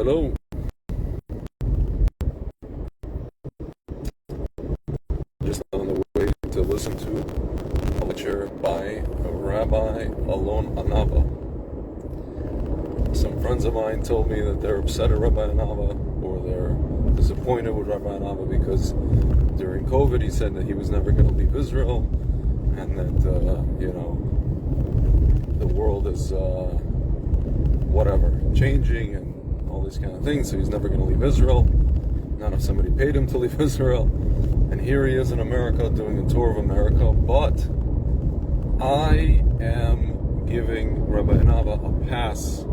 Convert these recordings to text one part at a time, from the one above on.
Hello. Just on the way to listen to a lecture by Rabbi Alon Anava. Some friends of mine told me that they're upset at Rabbi Anava, or they're disappointed with Rabbi Anava because during COVID he said that he was never going to leave Israel, and that, the world is changing and all these kind of things, so he's never going to leave Israel, not if somebody paid him to leave Israel. And here he is in America doing a tour of America, but I am giving Rabbi Anava a pass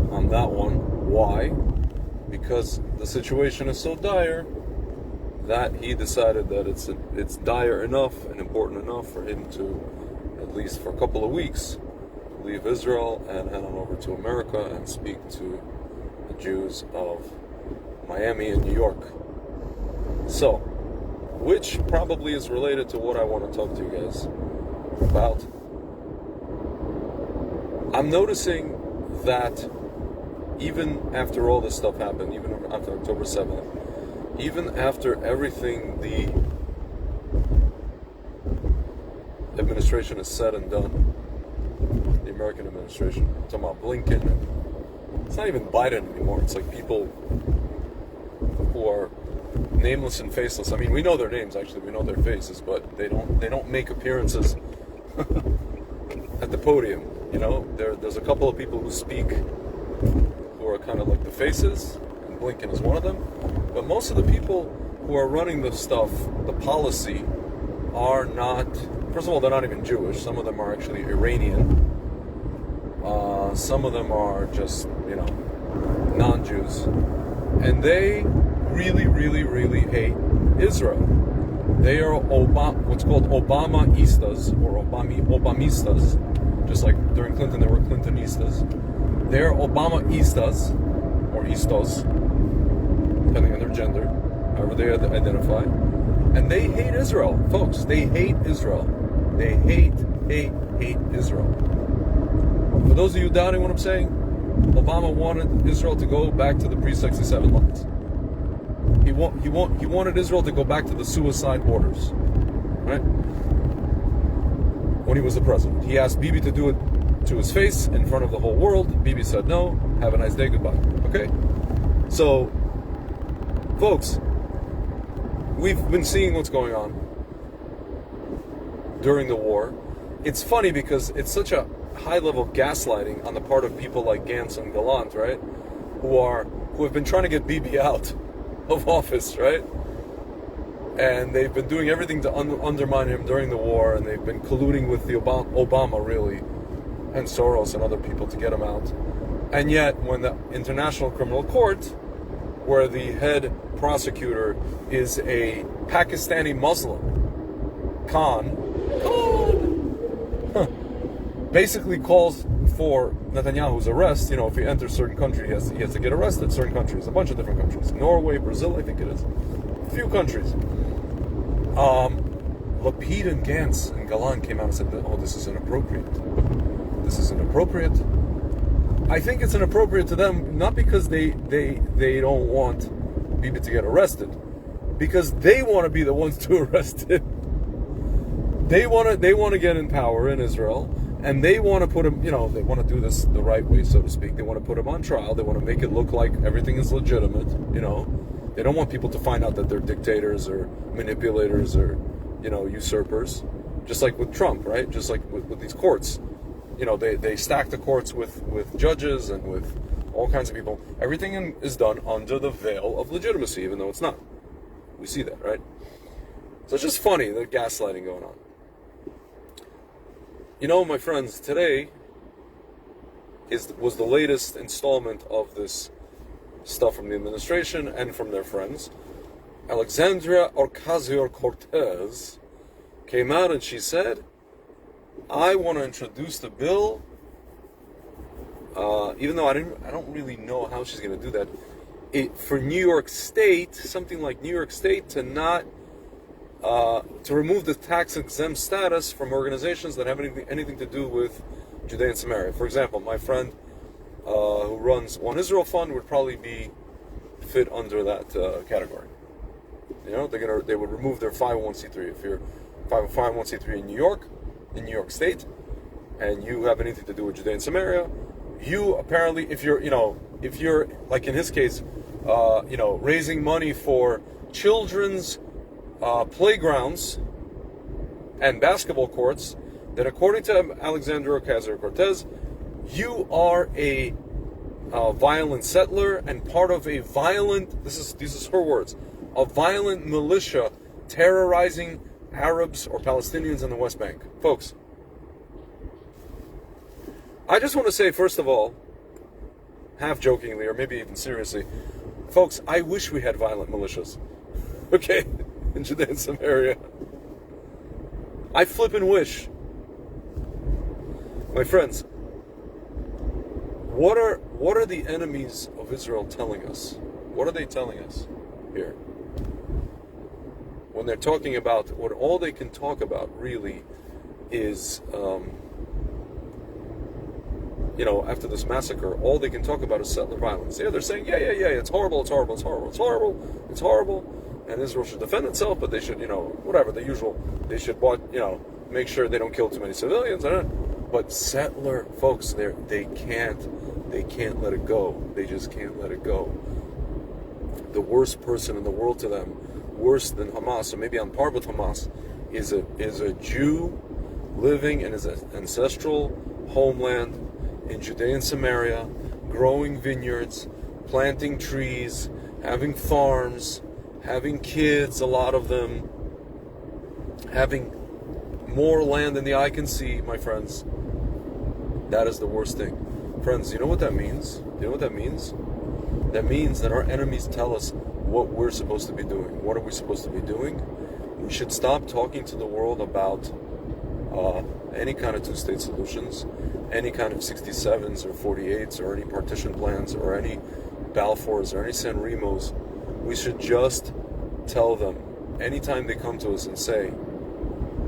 on that one. Why? Because the situation is so dire that he decided that it's dire enough and important enough for him to, at least for a couple of weeks, leave Israel and head on over to America and speak to the Jews of Miami and New York. So, which probably is related to what I want to talk to you guys about. I'm noticing that even after all this stuff happened, even after October 7th, even after everything the administration is said and done, the American administration, I'm talking about Blinken, it's not even Biden anymore, it's like people who are nameless and faceless. I mean, we know their names, actually, we know their faces, but they don't make appearances at the podium, There's a couple of people who speak who are kind of like the faces, and Blinken is one of them, but most of the people who are running the stuff, the policy, are not, first of all, they're not even Jewish. Some of them are actually Iranian. Some of them are just, non-Jews. And they really, really, really hate Israel. They are what's called Obama-istas, or Obamistas. Just like during Clinton, there were Clintonistas. They're Obama-istas, or istos, depending on their gender, however they identify. And they hate Israel, folks. They hate Israel. They hate Israel. For those of you doubting what I'm saying, Obama wanted Israel to go back to the pre-67 lines. He wanted Israel to go back to the suicide borders, right? When he was the president, he asked Bibi to do it to his face in front of the whole world. Bibi said no. Have a nice day. Goodbye. Okay. So, folks, we've been seeing what's going on during the war. It's funny because it's such a high level of gaslighting on the part of people like Gantz and Gallant, right? Who have been trying to get Bibi out of office, right? And they've been doing everything to undermine him during the war, and they've been colluding with the Obama, really, and Soros and other people to get him out. And yet, when the International Criminal Court, where the head prosecutor is a Pakistani Muslim, Khan, basically calls for Netanyahu's arrest. If he enters certain country, he has to get arrested. Certain countries, a bunch of different countries, Norway, Brazil, I think it is, a few countries. Lapid and Gantz and Gallant came out and said, "Oh, this is inappropriate. This is inappropriate." I think it's inappropriate to them, not because they don't want Bibi to get arrested, because they want to be the ones to arrest him. They want to get in power in Israel, and they want to put him, they want to do this the right way, so to speak. They want to put him on trial. They want to make it look like everything is legitimate, They don't want people to find out that they're dictators or manipulators or, usurpers. Just like with Trump, right? Just like with these courts. They stack the courts with judges and with all kinds of people. Everything is done under the veil of legitimacy, even though it's not. We see that, right? So it's just funny, the gaslighting going on. My friends, today was the latest installment of this stuff from the administration and from their friends. Alexandria Ocasio-Cortez came out and she said, I want to introduce the bill, even though I don't really know how she's going to do that, for New York State, something like New York State, to not to remove the tax-exempt status from organizations that have anything to do with Judea and Samaria. For example, my friend who runs One Israel Fund would probably be fit under that category. You know, they would remove their 501c3. If you're 501c3 in New York State, and you have anything to do with Judea and Samaria, you apparently, if you're like in his case, raising money for children's playgrounds and basketball courts, then according to Alexandria Ocasio-Cortez, you are a violent settler and part of a violent, these is her words, a violent militia terrorizing Arabs or Palestinians in the West Bank. Folks, I just want to say, first of all, half jokingly or maybe even seriously, folks, I wish we had violent militias, okay, in Judea and Samaria. I flippin' wish. My friends, what are the enemies of Israel telling us? What are they telling us here? When they're talking about, what all they can talk about really is, after this massacre, all they can talk about is settler violence. Yeah, they're saying, yeah, it's horrible, and Israel should defend itself, but they should, whatever, the usual, they should, make sure they don't kill too many civilians, but settler folks, they can't let it go. They just can't let it go. The worst person in the world to them, worse than Hamas, or maybe on par with Hamas, is a Jew living in his ancestral homeland in Judea and Samaria, growing vineyards, planting trees, having farms, having kids, a lot of them, having more land than the eye can see, my friends. That is the worst thing. Friends, you know what that means? You know what that means? That means that our enemies tell us what we're supposed to be doing. What are we supposed to be doing? We should stop talking to the world about any kind of two-state solutions, any kind of 67s or 48s or any partition plans or any Balfours or any San Remos. We should just tell them anytime they come to us and say,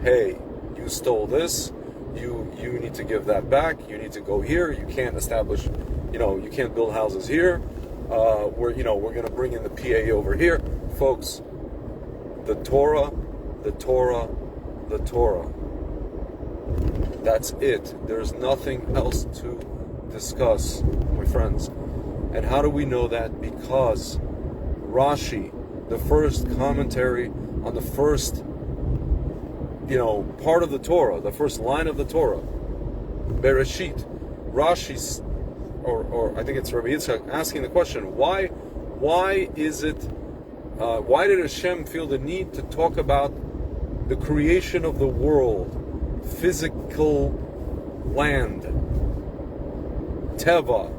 hey, you stole this, you need to give that back, you need to go here, you can't establish, you can't build houses here, we're going to bring in the PA over here. Folks, the Torah. That's it. There's nothing else to discuss, my friends. And how do we know that? Because Rashi, the first commentary on the first, part of the Torah, the first line of the Torah, Bereshit, Rashi's, or I think it's Rabbi Yitzchak asking the question, why is it, why did Hashem feel the need to talk about the creation of the world, physical land, Teva,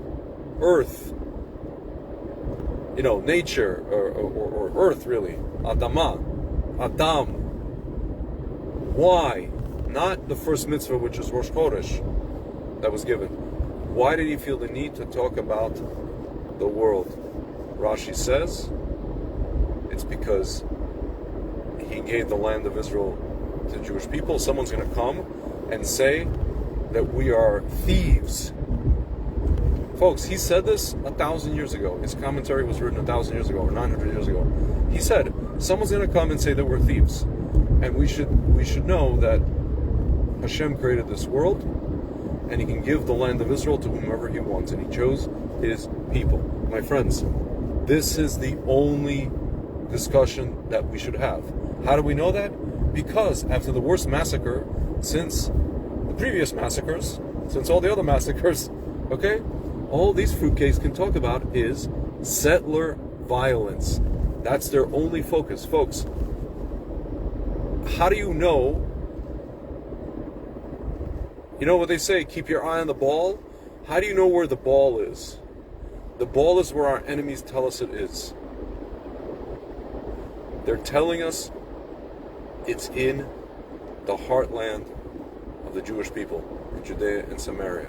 earth, nature, or earth really, Adamah, Adam. Why? Not the first mitzvah, which is Rosh Chodesh, that was given. Why did he feel the need to talk about the world? Rashi says, it's because he gave the land of Israel to Jewish people. Someone's going to come and say that we are thieves. Folks, he said this 1,000 years ago. His commentary was written 1,000 years ago or 900 years ago. He said, someone's going to come and say that we're thieves. And we should know that Hashem created this world, and he can give the land of Israel to whomever he wants, and he chose his people. My friends, this is the only discussion that we should have. How do we know that? Because after the worst massacre since the previous massacres, since all the other massacres, okay, all these fruitcakes can talk about is settler violence. That's their only focus, folks. How do you know? You know what they say, keep your eye on the ball? How do you know where the ball is? The ball is where our enemies tell us it is. They're telling us it's in the heartland of the Jewish people, in Judea and Samaria.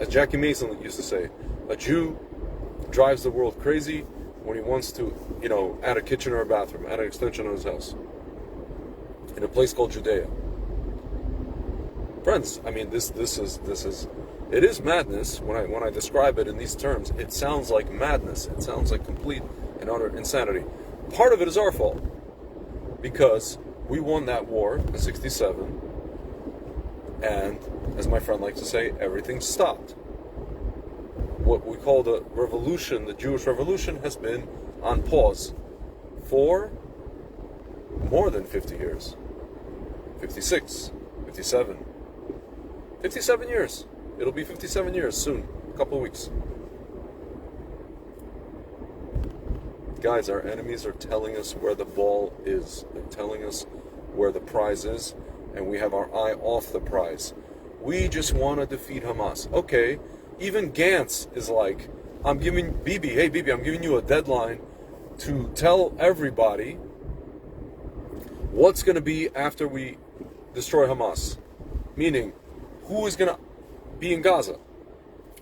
As Jackie Mason used to say, a Jew drives the world crazy when he wants to, add a kitchen or a bathroom, add an extension on his house, in a place called Judea. Friends, I mean, this is It is madness. When I describe it in these terms, it sounds like madness. It sounds like complete and utter insanity. Part of it is our fault, because we won that war in '67, and as my friend likes to say, everything stopped. What we call the revolution, the Jewish revolution, has been on pause for more than 50 years. 56, 57. 57 years. It'll be 57 years soon. A couple of weeks. Guys, our enemies are telling us where the ball is. They're telling us where the prize is, and we have our eye off the prize. We just want to defeat Hamas. Okay, even Gantz is like, I'm giving Bibi, I'm giving you a deadline to tell everybody what's going to be after we destroy Hamas. Meaning, who is going to be in Gaza?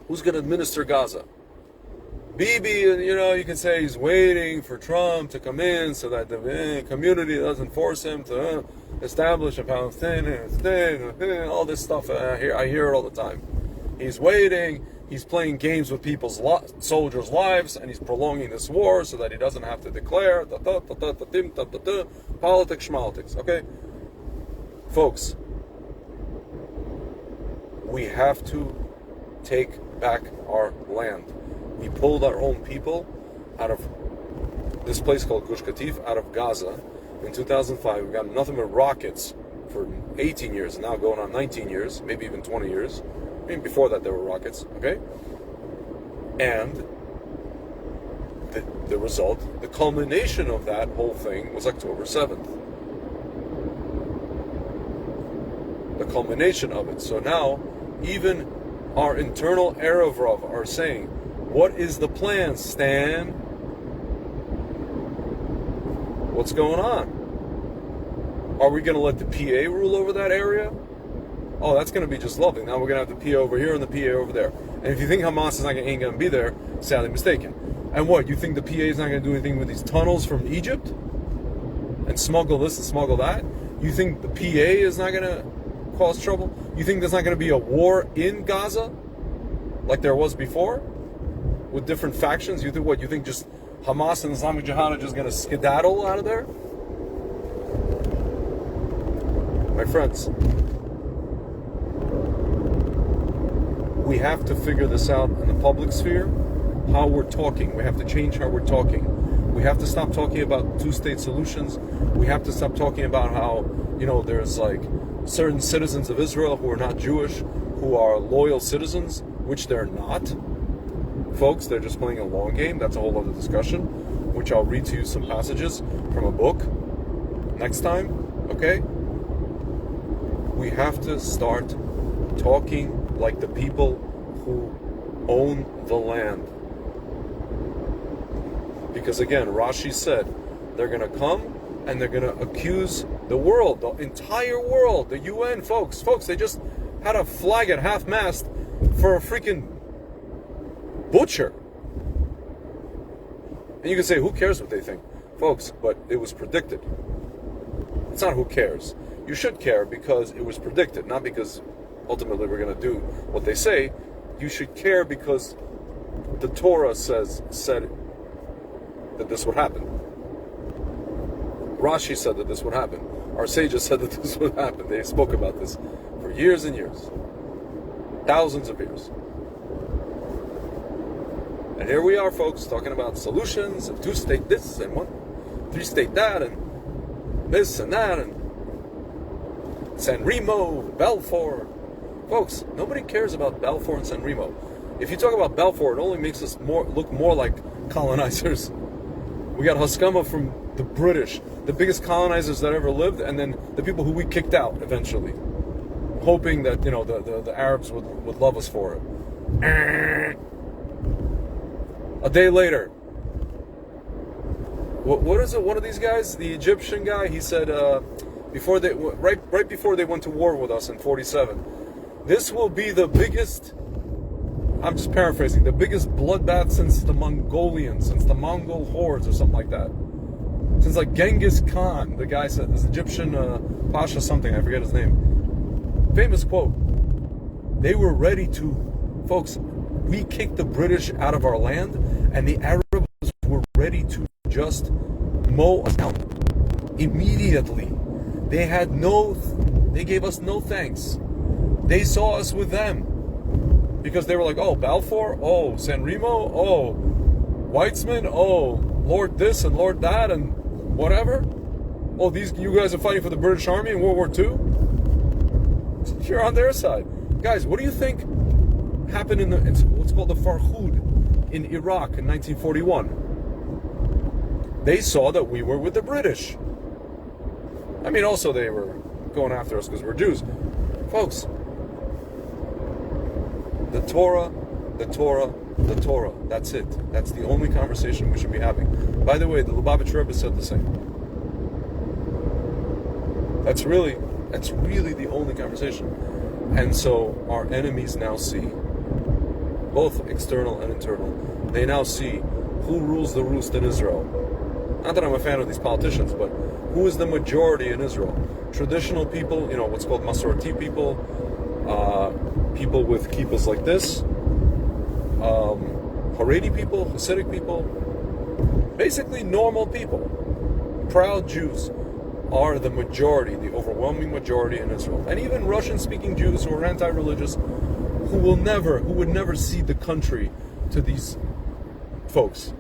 Who's going to administer Gaza? Bibi, you can say he's waiting for Trump to come in so that the community doesn't force him to establish a Palestinian state, all this stuff. I hear it all the time. He's waiting. He's playing games with people's soldiers' lives, and he's prolonging this war so that he doesn't have to declare politics, schmaltics. Okay, folks, we have to take back our land. We pulled our own people out of this place called Gush Katif, out of Gaza in 2005. We got nothing but rockets for 18 years, now going on 19 years, maybe even 20 years. I mean, before that there were rockets, okay? And the result, the culmination of that whole thing was October 7th. The culmination of it. So now, even our internal Erev are saying, what is the plan, Stan? What's going on? Are we going to let the PA rule over that area? Oh, that's going to be just lovely. Now we're going to have the PA over here and the PA over there. And if you think Hamas is ain't going to be there, sadly mistaken. And what, you think the PA is not going to do anything with these tunnels from Egypt? And smuggle this and smuggle that? You think the PA is not going to cause trouble? You think there's not going to be a war in Gaza? Like there was before? With different factions? You think what? You think just Hamas and Islamic Jihad are just going to skedaddle out of there? My friends, we have to figure this out in the public sphere, how we're talking. We have to change how we're talking. We have to stop talking about two-state solutions. We have to stop talking about how, there's like certain citizens of Israel who are not Jewish, who are loyal citizens, which they're not. Folks, they're just playing a long game. That's a whole other discussion, which I'll read to you some passages from a book next time, okay? We have to start talking like the people who own the land. Because again, Rashi said, they're going to come and they're going to accuse the world, the entire world, the UN, folks. Folks, they just had a flag at half-mast for a freaking butcher. And you can say, who cares what they think? Folks, but it was predicted. It's not who cares. You should care because it was predicted, not because ultimately we're going to do what they say. You should care because the Torah said that this would happen. Rashi said that this would happen. Our sages said that this would happen. They spoke about this for years and years. Thousands of years. And here we are, folks, talking about solutions, and two-state this, and three-state that, and this and that, and San Remo, Balfour. Folks, nobody cares about Balfour and San Remo. If you talk about Balfour, it only makes us look more like colonizers. We got Haskama from the British, the biggest colonizers that ever lived, and then the people who we kicked out eventually, hoping that the Arabs would love us for it. A day later, what is it? One of these guys, the Egyptian guy, he said right before they went to war with us in '47, this will be the biggest. I'm just paraphrasing. The biggest bloodbath since the Mongolians, since the Mongol hordes, or something like that. Since like Genghis Khan, the guy said, this Egyptian Pasha something, I forget his name. Famous quote. They were ready to Folks, we kicked the British out of our land, and the Arabs were ready to just mow us down immediately. They gave us no thanks. They saw us with them because they were like, oh, Balfour, oh, San Remo, oh, Weitzman, oh, Lord this and Lord that and whatever. Oh, you guys are fighting for the British Army in World War II? You're on their side. Guys, what do you think happened in what's called the Farhud in Iraq in 1941? They saw that we were with the British. I mean, also they were going after us because we're Jews. Folks, the Torah, the Torah, the Torah. That's it. That's the only conversation we should be having. By the way, the Lubavitch Rebbe said the same. That's really the only conversation. And so our enemies now see, both external and internal, they now see who rules the roost in Israel. Not that I'm a fan of these politicians, but who is the majority in Israel? Traditional people, what's called Masorti people, people with kippahs like this, Haredi people, Hasidic people, basically normal people, proud Jews are the majority, the overwhelming majority in Israel. And even Russian-speaking Jews who are anti-religious, who would never cede the country to these folks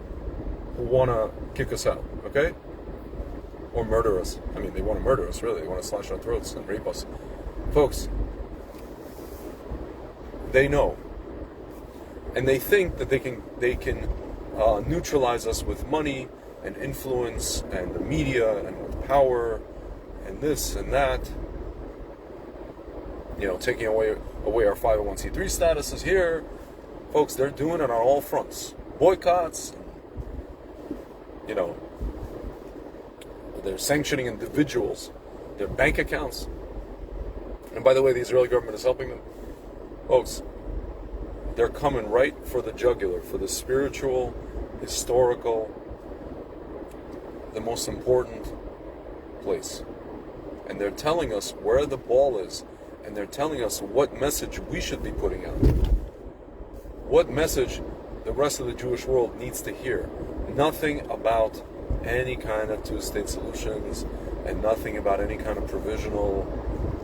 who want to kick us out, okay? Or murder us. I mean, they want to murder us, really. They want to slash our throats and rape us. Folks, they know. And they think that they can neutralize us with money and influence and the media and with power and this and that. Taking away our 501c3 status is here. Folks, they're doing it on all fronts. Boycotts, they're sanctioning individuals, their bank accounts. And by the way, the Israeli government is helping them. Folks, they're coming right for the jugular, for the spiritual, historical, the most important place. And they're telling us where the ball is, and they're telling us what message we should be putting out. What message the rest of the Jewish world needs to hear. Nothing about any kind of two-state solutions, and nothing about any kind of provisional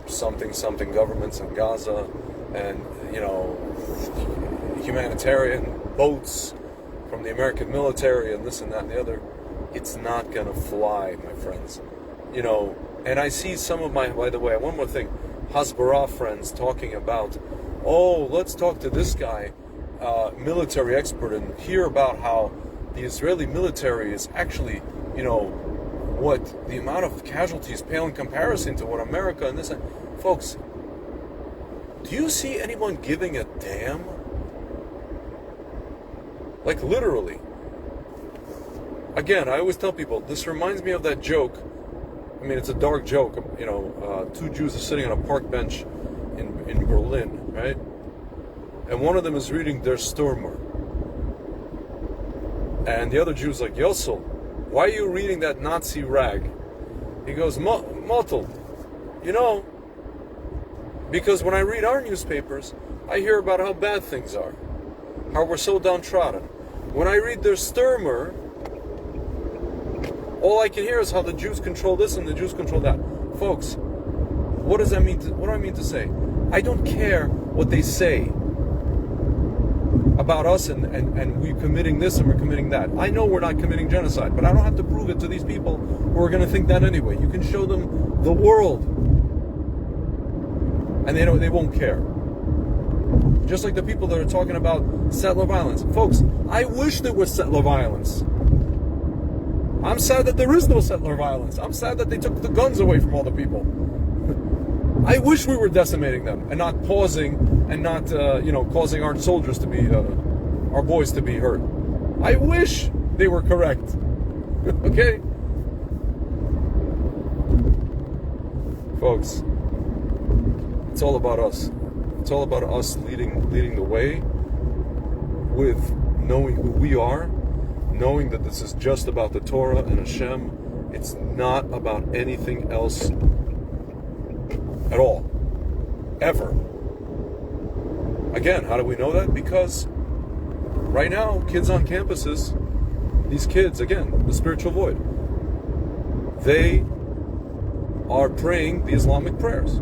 something governments in Gaza, and humanitarian boats from the American military and this and that and the other. It's not gonna fly, my friends. And I see some of my, by the way, one more thing, Hasbara friends talking about, let's talk to this guy, military expert, and hear about how the Israeli military is actually, what the amount of casualties pale in comparison to what America and this. Folks, do you see anyone giving a damn? Like literally. Again, I always tell people, this reminds me of that joke. I mean, it's a dark joke. Two Jews are sitting on a park bench in Berlin, right? And one of them is reading Der Stürmer. And the other Jew's like, Yossel, why are you reading that Nazi rag? He goes, Motel, because when I read our newspapers, I hear about how bad things are, how we're so downtrodden. When I read Der Stürmer, all I can hear is how the Jews control this and the Jews control that. Folks, what does that mean? What do I mean to say? I don't care what they say about us and we're committing this and we're committing that. I know we're not committing genocide, but I don't have to prove it to these people who are going to think that anyway. You can show them the world, and they won't care. Just like the people that are talking about settler violence. Folks, I wish there was settler violence. I'm sad that there is no settler violence. I'm sad that they took the guns away from all the people. I wish we were decimating them and not pausing and not, causing our soldiers to be, our boys to be hurt. I wish they were correct. Okay? Folks, it's all about us. It's all about us leading the way with knowing who we are, knowing that this is just about the Torah and Hashem. It's not about anything else at all. Ever. Again, how do we know that? Because right now, kids on campuses, these kids, again, the spiritual void, they are praying the Islamic prayers.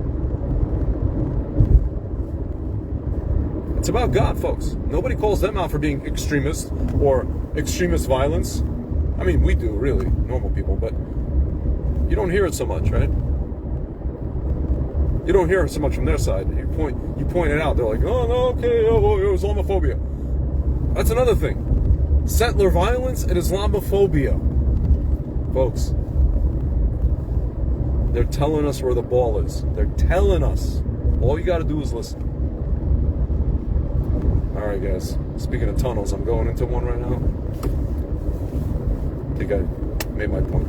It's about God, folks. Nobody calls them out for being extremists or extremist violence. I mean, we do, really, normal people, but you don't hear it so much, right? You don't hear it so much from their side. You point it out. They're like, oh, no, okay, oh, Islamophobia. That's another thing. Settler violence and Islamophobia. Folks, they're telling us where the ball is. They're telling us. All you got to do is listen. All right, guys. Speaking of tunnels, I'm going into one right now. I think I made my point.